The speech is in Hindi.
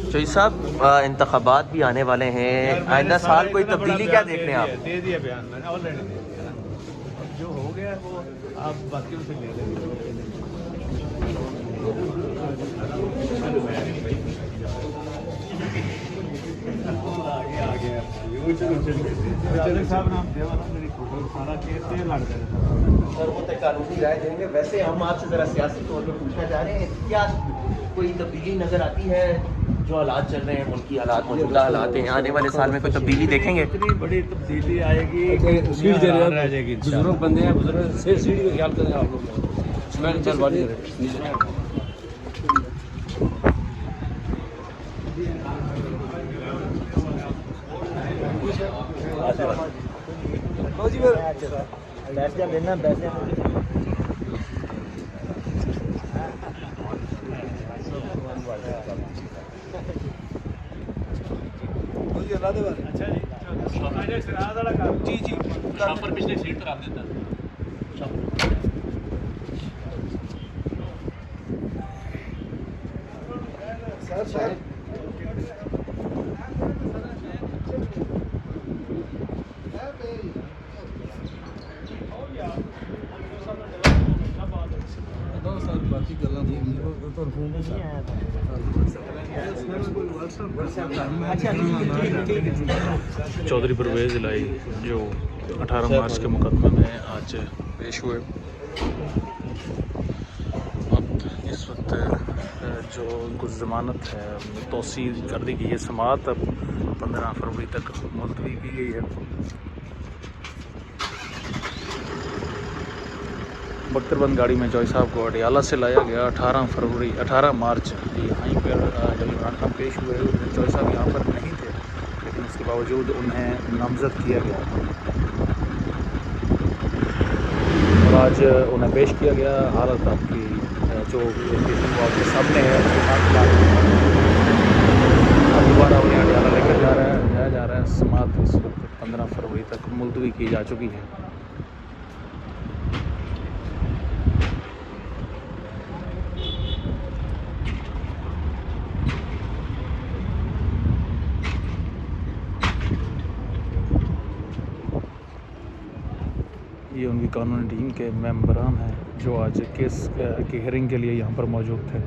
चौधरी साहब, इंतखाबात भी आने वाले हैं, आइंदा साल कोई तब्दीली क्या देख रहे हैं आप? दे दिया बयान मैंने ऑलरेडी दे दिया, जो हो गया वो आप बाकियों से ले लेंगे। साहब नाम देवा मेरी फोटो सारा केस से लड़ गए सर, वो तक कानूनी राय देंगे। वैसे हम आपसे ज़रा सियासी तौर पर पूछना चाह रहे हैं, क्या कोई तब्दीली नज़र आती है? जो हालात चल रहे हैं, मुल्की हालात, मौजूदा हालात हैं, आने वाले साल में कोई तब्दीली देखेंगे? इतनी बड़ी तब्दीली आएगी, रह जाएगी। बुजुर्ग बंदे हैं, बुजुर्ग से सीढ़ी का ख्याल करें आप लोग। मैं चल बात करें बैठ जा लेना, बैठ जा। अच्छा जी, जी शॉपर पिछले सीट पर आप देता सर चौधरी परवेज़ इलाही जो 18 मार्च के मुकदमे में आज पेश हुए। अब इस वक्त जो उनको ज़मानत है तौसील कर दी गई है। समाअत अब 15 फरवरी तक मुलतवी की गई है। बख्तरबंद गाड़ी में चौधरी साहब को अडियाला से लाया गया। 18 मार्च यहीं पर जब इमरान खान पेश हुए, चौधरी साहब यहाँ पर नहीं थे, लेकिन उसके बावजूद उन्हें नामजद किया गया और आज उन्हें पेश किया गया। हालत आपकी जो आपके सामने है, दोबारा उन्हें अडियाला लेकर जाया जा रहा है। समाअत इस वक्त 15 फरवरी तक मुलतवी की जा चुकी है। ये उनकी कानूनी टीम के मेंबरान हैं जो आज केस की हियरिंग के लिए यहाँ पर मौजूद थे।